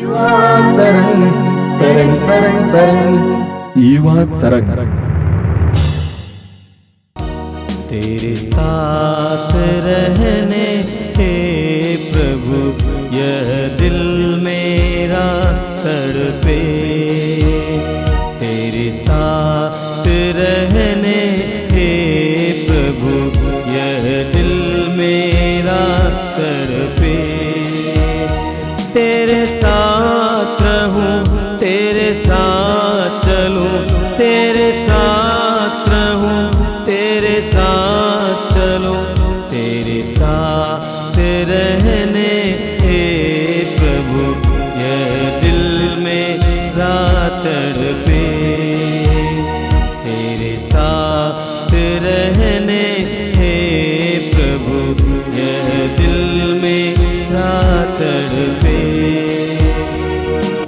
तरंग तरंग तरंग तरंग युवा तरंग। तेरे साथ रहने हे प्रभु यह दिल मेरा तड़पे, तेरे साथ रहने हे प्रभु यह दिल मेरा तड़पे। तेरे साथ रहूं, तेरे साथ चलूं, तेरे साथ रहूं, तेरे साथ चलूं, तेरे साथ रहने हे प्रभु यह दिल मेरा तड़पे। तेरे साथ रहने हे प्रभु यह दिल मेरा तड़पे।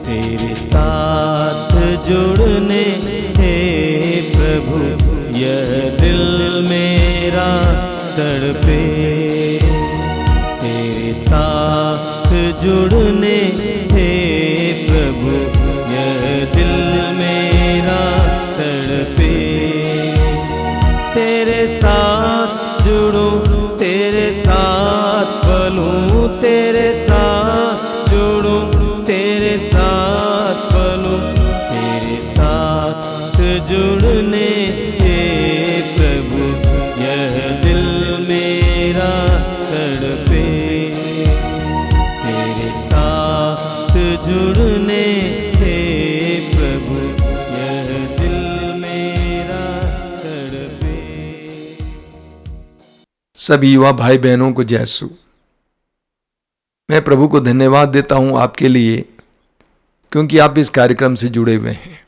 तेरे साथ जुड़ने हे प्रभु यह दिल मेरा तड़पे। तेरे साथ जुड़ने हे प्रभु यह दिल मेरा तड़पे। तेरे साथ जुड़ूं, तेरे साथ पलूं, तेरे साथ जुड़ूं, तेरे साथ पलूं, तेरे साथ जुड़ने हे प्रभु यह दिल मेरा तड़पे। तेरे साथ जुड़ने हे प्रभु यह दिल मेरा तड़पे। सभी युवा भाई बहनों को जय यीशु। मैं प्रभु को धन्यवाद देता हूं आपके लिए, क्योंकि आप इस कार्यक्रम से जुड़े हुए हैं।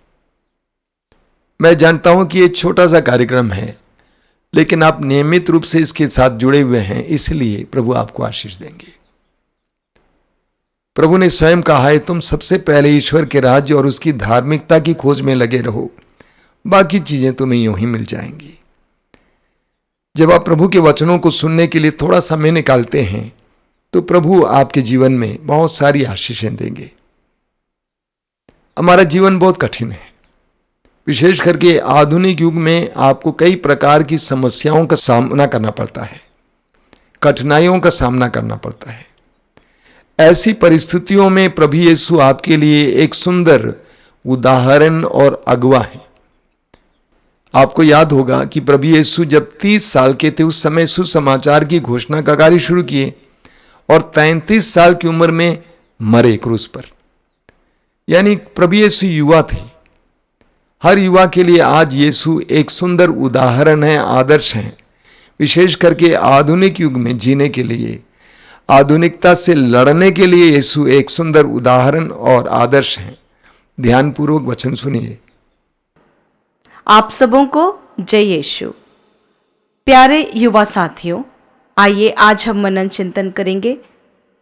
मैं जानता हूं कि ये छोटा सा कार्यक्रम है, लेकिन आप नियमित रूप से इसके साथ जुड़े हुए हैं, इसलिए प्रभु आपको आशीष देंगे। प्रभु ने स्वयं कहा है, तुम सबसे पहले ईश्वर के राज्य और उसकी धार्मिकता की खोज में लगे रहो, बाकी चीजें तुम्हें यूं ही मिल जाएंगी। जब आप प्रभु के वचनों को सुनने के लिए थोड़ा समय निकालते हैं, तो प्रभु आपके जीवन में बहुत सारी आशीषें देंगे। हमारा जीवन बहुत कठिन है, विशेष करके आधुनिक युग में आपको कई प्रकार की समस्याओं का सामना करना पड़ता है, कठिनाइयों का सामना करना पड़ता है। ऐसी परिस्थितियों में प्रभु यीशु आपके लिए एक सुंदर उदाहरण और अगुवा है। आपको याद होगा कि प्रभु यीशु जब 30 साल के थे, उस समय सुसमाचार की घोषणा का कार्य शुरू किए और 33 साल की उम्र में मरे क्रूस पर। यानी प्रभु यीशु युवा थे। हर युवा के लिए आज यीशु एक सुंदर उदाहरण है, आदर्श है, विशेष करके आधुनिक युग में जीने के लिए, आधुनिकता से लड़ने के लिए यीशु एक सुंदर उदाहरण और आदर्श है। ध्यानपूर्वक वचन सुनिए। आप सबों को जय यीशु। प्यारे युवा साथियों, आइए आज हम मनन चिंतन करेंगे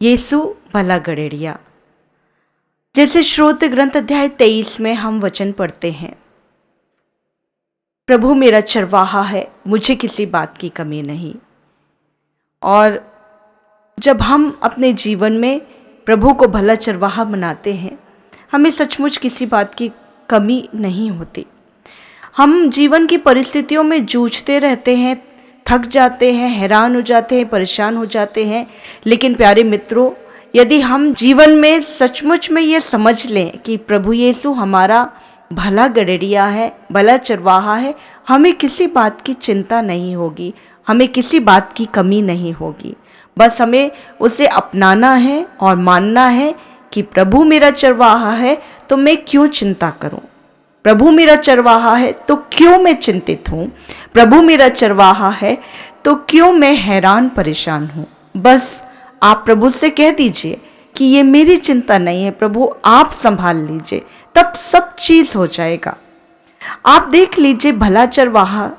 यीशु भला गड़ेड़िया। जैसे श्रोत ग्रंथ अध्याय 23 में हम वचन पढ़ते हैं, प्रभु मेरा चरवाहा है, मुझे किसी बात की कमी नहीं। और जब हम अपने जीवन में प्रभु को भला चरवाहा बनाते हैं, हमें सचमुच किसी बात की कमी नहीं होती। हम जीवन की परिस्थितियों में जूझते रहते हैं, थक जाते हैं, हैरान हो जाते हैं, परेशान हो जाते हैं। लेकिन प्यारे मित्रों, यदि हम जीवन में सचमुच में ये समझ लें कि प्रभु यीशु हमारा भला गड़ेड़िया है, भला चरवाहा है, हमें किसी बात की चिंता नहीं होगी, हमें किसी बात की कमी नहीं होगी। बस हमें उसे अपनाना है और मानना है कि प्रभु मेरा चरवाहा है तो मैं क्यों चिंता करूं, प्रभु मेरा चरवाहा है तो क्यों मैं चिंतित हूँ, प्रभु मेरा चरवाहा है तो क्यों मैं हैरान परेशान हूँ। बस आप प्रभु से कह दीजिए कि ये मेरी चिंता नहीं है, प्रभु आप संभाल लीजिए, तब सब चीज़ हो जाएगा। आप देख लीजिए, भला चरवाहा,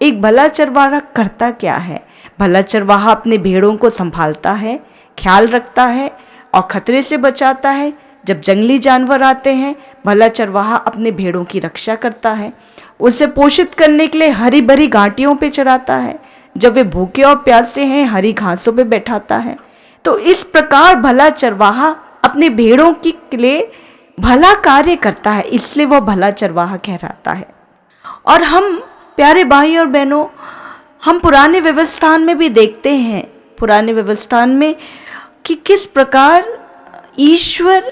एक भला चरवाहा करता क्या है? भला चरवाहा अपने भेड़ों को संभालता है, ख्याल रखता है और खतरे से बचाता है। जब जंगली जानवर आते हैं, भला चरवाहा अपने भेड़ों की रक्षा करता है, उसे पोषित करने के लिए हरी भरी घाटियों पे चराता है। जब वे भूखे और प्यासे हैं, हरी घासों पे बैठाता है। तो इस प्रकार भला चरवाहा अपने भेड़ों के लिए भला कार्य करता है, इसलिए वह भला चरवाहा कहलाता है। और हम प्यारे भाई और बहनों, हम पुराने व्यवस्थान में भी देखते हैं, पुराने व्यवस्थान में कि किस प्रकार ईश्वर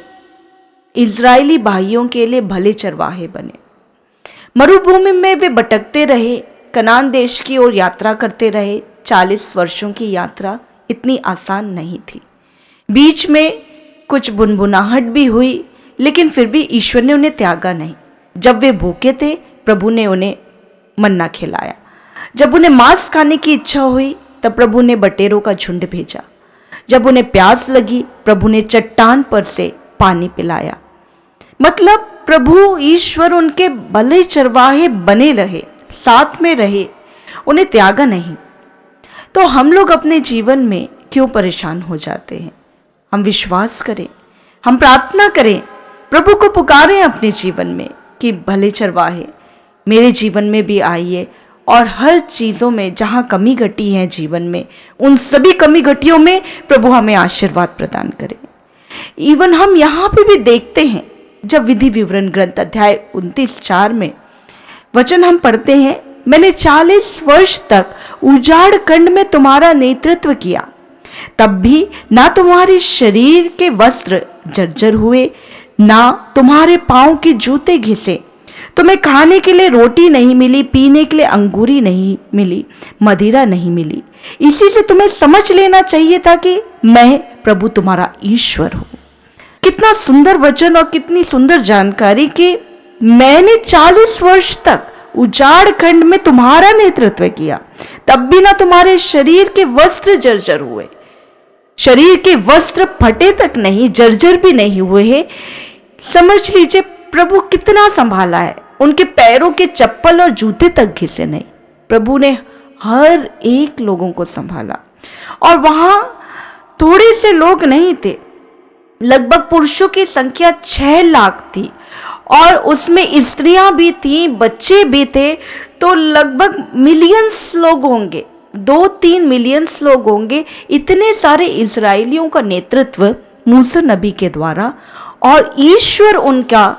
इज़राइली भाइयों के लिए भले चरवाहे बने। मरुभूमि में वे भटकते रहे, कनान देश की ओर यात्रा करते रहे। 40 वर्षों की यात्रा इतनी आसान नहीं थी। बीच में कुछ बुनबुनाहट भी हुई, लेकिन फिर भी ईश्वर ने उन्हें त्यागा नहीं। जब वे भूखे थे, प्रभु ने उन्हें मन्ना खिलाया। जब उन्हें मांस खाने की इच्छा हुई, तब प्रभु ने बटेरों का झुंड भेजा। जब उन्हें प्यास लगी, प्रभु ने चट्टान पर से पानी पिलाया। मतलब प्रभु ईश्वर उनके भले चरवाहे बने रहे, साथ में रहे, उन्हें त्यागा नहीं। तो हम लोग अपने जीवन में क्यों परेशान हो जाते हैं? हम विश्वास करें, हम प्रार्थना करें, प्रभु को पुकारें अपने जीवन में कि भले चरवाहे मेरे जीवन में भी आइए, और हर चीज़ों में जहाँ कमी घटी है जीवन में, उन सभी कमी घटियों में प्रभु हमें आशीर्वाद प्रदान करें। इवन हम यहाँ पे भी देखते हैं, जब विधि विवरण ग्रंथ अध्याय 29:4 में वचन हम पढ़ते हैं, मैंने 40 वर्ष तक उजाड़ खंड में तुम्हारा नेतृत्व किया, तब भी ना तुम्हारे शरीर के वस्त्र जर्जर हुए, ना तुम्हारे पांव के जूते घिसे। तुम्हें खाने के लिए रोटी नहीं मिली, पीने के लिए अंगूरी नहीं मिली, मदिरा नहीं मिली। इसी से तुम्हें समझ लेना चाहिए था कि मैं प्रभु तुम्हारा ईश्वर हूं। कितना सुंदर वचन और कितनी सुंदर जानकारी कि मैंने 40 वर्ष तक उजाड़ खंड में तुम्हारा नेतृत्व किया, तब भी ना तुम्हारे शरीर के वस्त्र जर्जर हुए। शरीर के वस्त्र फटे तक नहीं, जर्जर भी नहीं हुए हैं। समझ लीजिए प्रभु कितना संभाला है। उनके पैरों के चप्पल और जूते तक घिसे नहीं। प्रभु ने हर एक लोगों को संभाला। और वहां थोड़े से लोग नहीं थे, लगभग पुरुषों की संख्या 6 लाख थी, और उसमें स्त्रियां भी थी, बच्चे भी थे। तो लगभग मिलियंस लोग होंगे, 2-3 मिलियंस लोग होंगे। इतने सारे इजरायलियों का नेतृत्व मूसा नबी के द्वारा, और ईश्वर उनका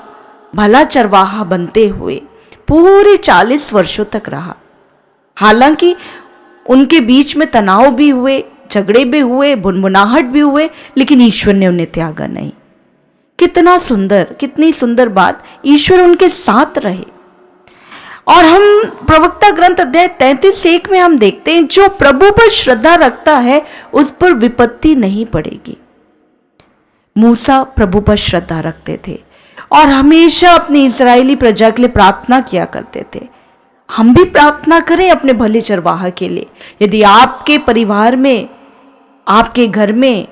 भला चरवाहा बनते हुए पूरे 40 वर्षों तक रहा। हालांकि उनके बीच में तनाव भी हुए, झगड़े भी हुए, बुनबुनाहट भी हुए, लेकिन ईश्वर ने उन्हें त्यागा नहीं। कितना सुंदर, कितनी सुंदर बात, ईश्वर उनके साथ रहे। और हम प्रवक्ता ग्रंथ अध्याय 33:1 में हम देखते हैं, जो प्रभु पर श्रद्धा रखता है उस पर विपत्ति नहीं पड़ेगी। मूसा प्रभु पर श्रद्धा रखते थे और हमेशा अपनी इस्राएली प्रजा के लिए प्रार्थना किया करते थे। हम भी प्रार्थना करें अपने भले चरवाहा के लिए। यदि आपके परिवार में, आपके घर में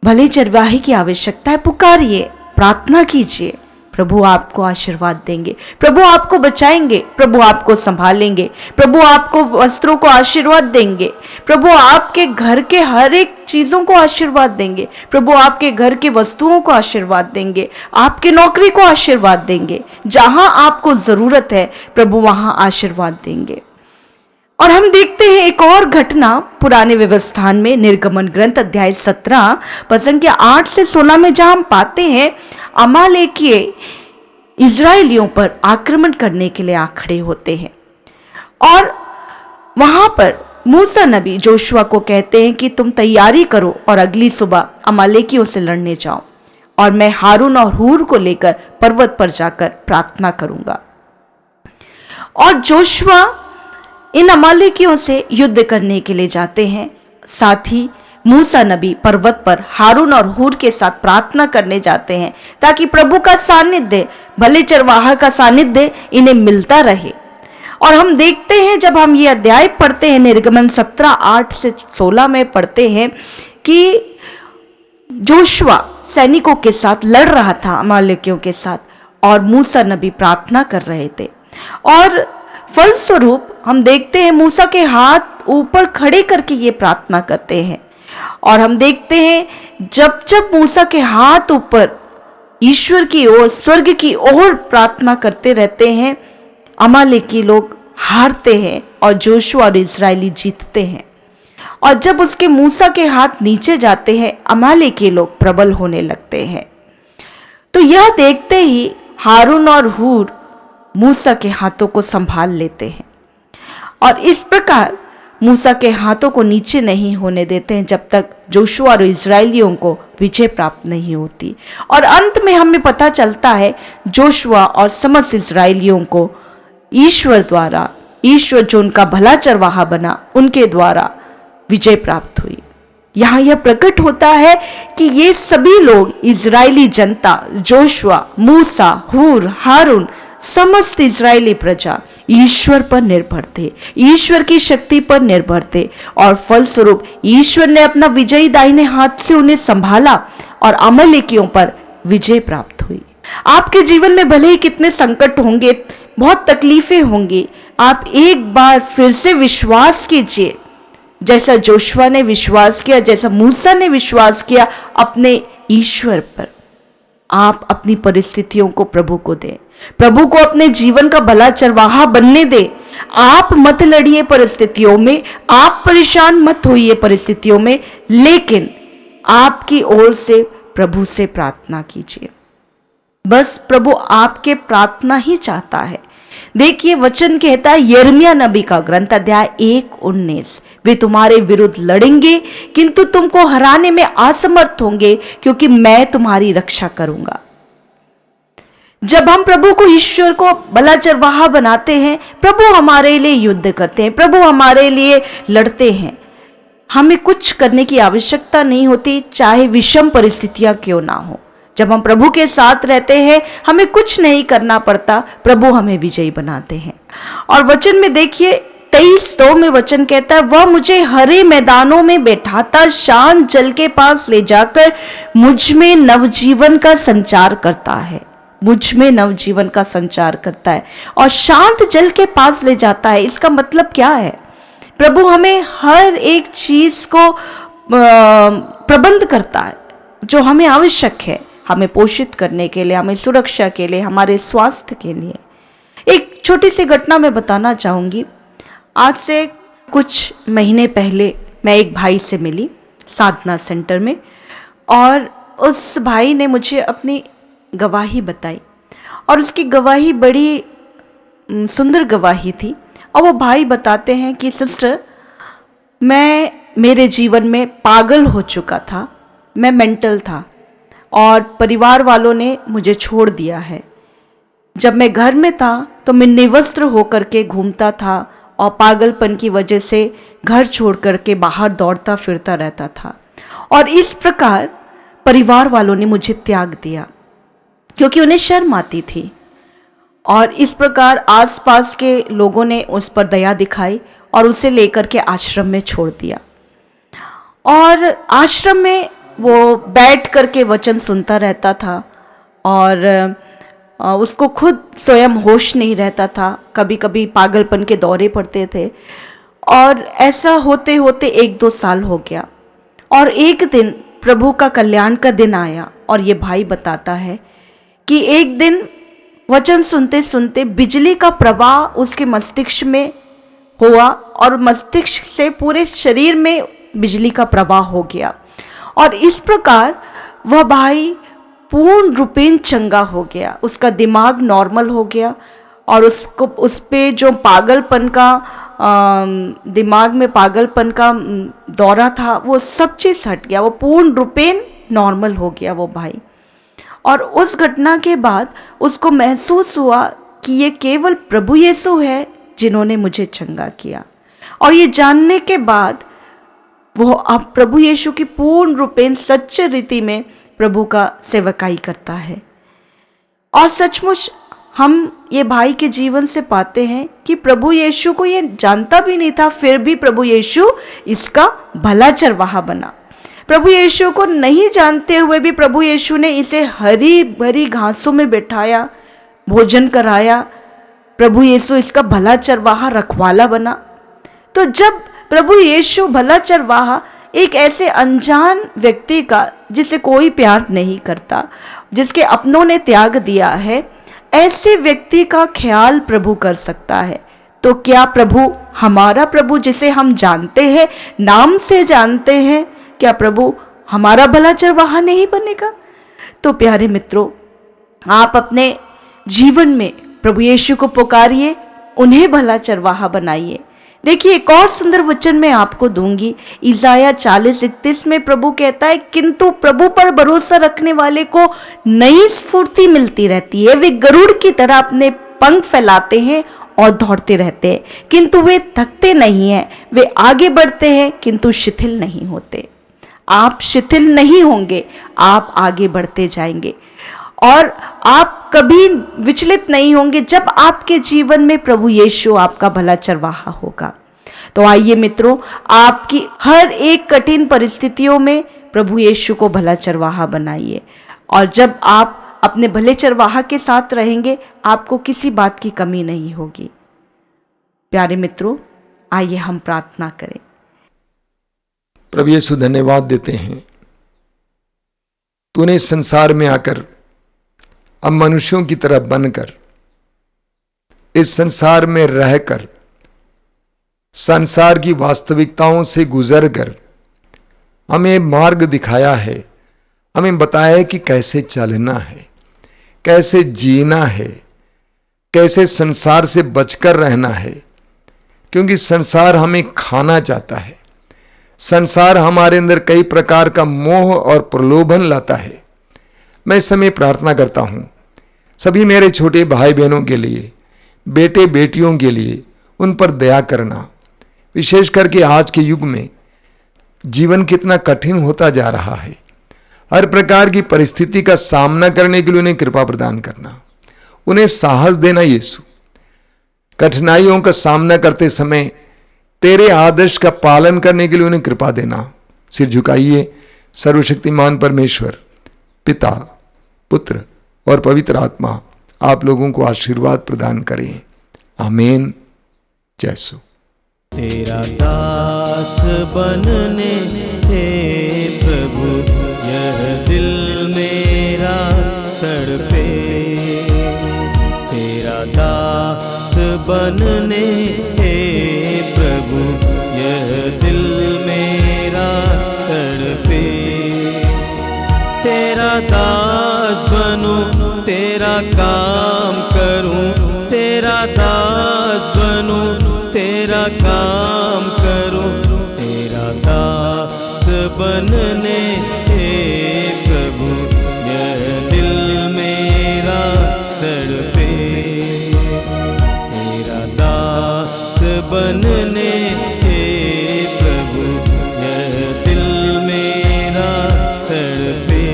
भले चरवाहे की आवश्यकता है, पुकारिए, प्रार्थना कीजिए। प्रभु आपको आशीर्वाद देंगे, प्रभु आपको बचाएंगे, प्रभु आपको संभालेंगे, प्रभु आपको वस्त्रों को आशीर्वाद देंगे, प्रभु आपके घर के हर एक चीज़ों को आशीर्वाद देंगे, प्रभु आपके घर के वस्तुओं को आशीर्वाद देंगे, आपके नौकरी को आशीर्वाद देंगे। जहां आपको ज़रूरत है प्रभु वहां आशीर्वाद देंगे। और हम देखते हैं एक और घटना पुराने व्यवस्थान में, निर्गमन ग्रंथ अध्याय 17 वचन 8 से 16 में, जहां हम पाते हैं अमालेकीय इजराइलियों पर आक्रमण करने के लिए आ खड़े होते हैं। और वहां पर मूसा नबी जोशुआ को कहते हैं कि तुम तैयारी करो और अगली सुबह अमालेकियों से लड़ने जाओ, और मैं हारून और हूर को लेकर पर्वत पर जाकर प्रार्थना करूंगा। और जोशुआ इन अमालेकियों से युद्ध करने के लिए जाते हैं। साथ ही मूसा नबी पर्वत पर हारून और हूर के साथ प्रार्थना करने जाते हैं, ताकि प्रभु का सानिध्य, भले चरवाहा का सानिध्य इन्हें मिलता रहे। और हम देखते हैं, जब हम ये अध्याय पढ़ते हैं, निर्गमन 17:8 से 16 में पढ़ते हैं कि जोशुआ सैनिकों के साथ लड़ रहा था, अमालेकियों के साथ, और मूसा नबी प्रार्थना कर रहे थे। और फलस्वरूप हम देखते हैं मूसा के हाथ ऊपर खड़े करके ये प्रार्थना करते हैं। और हम देखते हैं जब जब मूसा के हाथ ऊपर ईश्वर की ओर, स्वर्ग की ओर प्रार्थना करते रहते हैं, अमालेकी लोग हारते हैं और जोशुआ और इस्राएली जीतते हैं। और जब उसके मूसा के हाथ नीचे जाते हैं, अमालेकी के लोग प्रबल होने लगते हैं। तो यह देखते ही हारून और हूर मूसा के हाथों को संभाल लेते हैं और इस प्रकार मूसा के हाथों को नीचे नहीं होने देते हैं जब तक जोशुआ और इजरायलियों को विजय प्राप्त नहीं होती। और अंत में हमें पता चलता है जोशुआ और समस्त इजरायलियों को ईश्वर जो उनका भला चरवाहा बना, उनके द्वारा विजय प्राप्त हुई। यहाँ यह प्रकट होता है कि ये सभी लोग, इजरायली जनता, जोशुआ, मूसा, हूर, हारून, समस्त इजरायली प्रजा ईश्वर पर निर्भर थे, ईश्वर की शक्ति पर निर्भर थे और फलस्वरूप ईश्वर ने अपना विजयी दाहिने हाथ से उन्हें संभाला और अमालेकियों पर विजय प्राप्त हुई। आपके जीवन में भले ही कितने संकट होंगे, बहुत तकलीफें होंगी, आप एक बार फिर से विश्वास कीजिए, जैसा जोशुआ ने विश्वास किया, जैसा मूसा ने विश्वास किया अपने ईश्वर पर। आप अपनी परिस्थितियों को प्रभु को दें, प्रभु को अपने जीवन का भला चरवाहा बनने दें। आप मत लड़िए परिस्थितियों में, आप परेशान मत होइए परिस्थितियों में, लेकिन आपकी ओर से प्रभु से प्रार्थना कीजिए। बस प्रभु आपके प्रार्थना ही चाहता है। देखिए वचन कहता है, यिर्मयाह नबी का ग्रंथ अध्याय 1:19, वे तुम्हारे विरुद्ध लड़ेंगे किंतु तुमको हराने में असमर्थ होंगे, क्योंकि मैं तुम्हारी रक्षा करूंगा। जब हम प्रभु को, ईश्वर को भला चरवाहा बनाते हैं, प्रभु हमारे लिए युद्ध करते हैं, प्रभु हमारे लिए लड़ते हैं। हमें कुछ करने की आवश्यकता नहीं होती, चाहे विषम परिस्थितियां क्यों ना हो। जब हम प्रभु के साथ रहते हैं, हमें कुछ नहीं करना पड़ता, प्रभु हमें विजयी बनाते हैं। और वचन में देखिए 23:2 में वचन कहता है, वह मुझे हरे मैदानों में बैठाता, शांत जल के पास ले जाकर मुझ में नवजीवन का संचार करता है, मुझ में नवजीवन का संचार करता है और शांत जल के पास ले जाता है। इसका मतलब क्या है? प्रभु हमें हर एक चीज को प्रबंध करता है जो हमें आवश्यक है, हमें पोषित करने के लिए, हमें सुरक्षा के लिए, हमारे स्वास्थ्य के लिए। एक छोटी सी घटना मैं बताना चाहूँगी। आज से कुछ महीने पहले मैं एक भाई से मिली साधना सेंटर में और उस भाई ने मुझे अपनी गवाही बताई और उसकी गवाही बड़ी सुंदर गवाही थी। और वो भाई बताते हैं कि सिस्टर, मैं मेरे जीवन में पागल हो चुका था, मैं मेंटल था और परिवार वालों ने मुझे छोड़ दिया है। जब मैं घर में था तो मैं निर्वस्त्र होकर के घूमता था और पागलपन की वजह से घर छोड़ करके बाहर दौड़ता फिरता रहता था और इस प्रकार परिवार वालों ने मुझे त्याग दिया क्योंकि उन्हें शर्म आती थी। और इस प्रकार आसपास के लोगों ने उस पर दया दिखाई और उसे लेकर के आश्रम में छोड़ दिया। और आश्रम में वो बैठ करके वचन सुनता रहता था और उसको खुद स्वयं होश नहीं रहता था, कभी कभी पागलपन के दौरे पड़ते थे। और ऐसा होते होते 1-2 साल हो गया और एक दिन प्रभु का कल्याण का दिन आया और ये भाई बताता है कि एक दिन वचन सुनते सुनते बिजली का प्रवाह उसके मस्तिष्क में हुआ और मस्तिष्क से पूरे शरीर में बिजली का प्रवाह हो गया और इस प्रकार वह भाई पूर्ण रूपेण चंगा हो गया, उसका दिमाग नॉर्मल हो गया और उसको उस पे जो पागलपन का दिमाग में पागलपन का दौरा था वो सब चीज़ हट गया, वो पूर्ण रूपेण नॉर्मल हो गया वो भाई। और उस घटना के बाद उसको महसूस हुआ कि ये केवल प्रभु यीशु है जिन्होंने मुझे चंगा किया। और ये जानने के बाद वो अब प्रभु यीशु की पूर्ण रूपेण सच्चे रीति में प्रभु का सेवकाई करता है। और सचमुच हम ये भाई के जीवन से पाते हैं कि प्रभु यीशु को ये जानता भी नहीं था, फिर भी प्रभु यीशु इसका भला चरवाहा बना। प्रभु यीशु को नहीं जानते हुए भी प्रभु यीशु ने इसे हरी भरी घासों में बैठाया, भोजन कराया। प्रभु यीशु इसका भला चरवाहा, रखवाला बना। तो जब प्रभु यीशु भला चरवाहा एक ऐसे अनजान व्यक्ति का जिसे कोई प्यार नहीं करता, जिसके अपनों ने त्याग दिया है, ऐसे व्यक्ति का ख्याल प्रभु कर सकता है, तो क्या प्रभु, हमारा प्रभु जिसे हम जानते हैं, नाम से जानते हैं, क्या प्रभु हमारा भला चरवाहा नहीं बनेगा? तो प्यारे मित्रों, आप अपने जीवन में प्रभु यीशु को पुकारिए, उन्हें भला चरवाहा बनाइए। देखिए, एक और सुंदर वचन मैं आपको दूंगी। इसाया 40:31 में प्रभु कहता है, किंतु प्रभु पर भरोसा रखने वाले को नई स्फूर्ति मिलती रहती है। वे गरुड़ की तरह अपने पंख फैलाते हैं और दौड़ते रहते हैं, किंतु वे थकते नहीं हैं। वे आगे बढ़ते हैं, किंतु शिथिल नहीं होते। आप शिथिल नहीं होंगे, आप आगे बढ़ते जाएंगे और आप कभी विचलित नहीं होंगे जब आपके जीवन में प्रभु यीशु आपका भला चरवाहा होगा। तो आइए मित्रों, आपकी हर एक कठिन परिस्थितियों में प्रभु यीशु को भला चरवाहा बनाइए, और जब आप अपने भले चरवाहा के साथ रहेंगे, आपको किसी बात की कमी नहीं होगी। प्यारे मित्रों, आइए हम प्रार्थना करें। प्रभु यीशु, धन्यवाद देते हैं, तूने संसार में आकर अब मनुष्यों की तरह बनकर, इस संसार में रहकर, संसार की वास्तविकताओं से गुजरकर हमें मार्ग दिखाया है, हमें बताया है कि कैसे चलना है, कैसे जीना है, कैसे संसार से बचकर रहना है। क्योंकि संसार हमें खाना चाहता है, संसार हमारे अंदर कई प्रकार का मोह और प्रलोभन लाता है। मैं इस समय प्रार्थना करता हूं सभी मेरे छोटे भाई बहनों के लिए, बेटे बेटियों के लिए, उन पर दया करना। विशेष करके आज के युग में जीवन कितना कठिन होता जा रहा है, हर प्रकार की परिस्थिति का सामना करने के लिए उन्हें कृपा प्रदान करना, उन्हें साहस देना। यीशु, कठिनाइयों का सामना करते समय तेरे आदर्श का पालन करने के लिए उन्हें कृपा देना। सिर झुकाइए। सर्वशक्तिमान परमेश्वर, पिता, पुत्र और पवित्र आत्मा आप लोगों को आशीर्वाद प्रदान करें। आमीन। जय यीशु। तेरा दास बनने हे प्रभु, यह दिल मेरा तड़पे। तेरा दास बनने हे प्रभु, यह दिल मेरा तड़पे। तेरा दास बनूं, तेरा काम करूं, तेरा दास बनूं, तेरा काम करूं। तेरा दास बनने हे प्रभु, यह दिल मेरा तड़पे। तेरा दास बनने हे प्रभु, यह दिल मेरा तड़पे।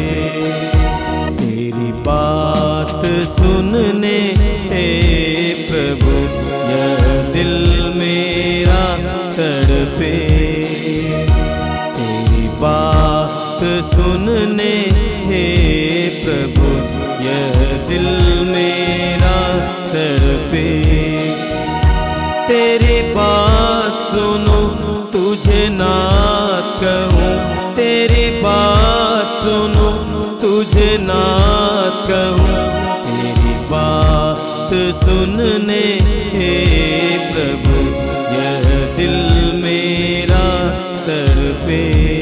तेरी बात सुनने हे प्रभु, यह दिल मेरा तड़पे। तेरी बात सुनने हे प्रभु, यह दिल मेरा तड़पे। तेरी बात सुनो, तुझे नाथ कहूँ। तेरी बात सुनो, तुझे नाथ कहूँ। तेरी बात सुनने हे प्रभु, यह दिल मेरा तड़पे।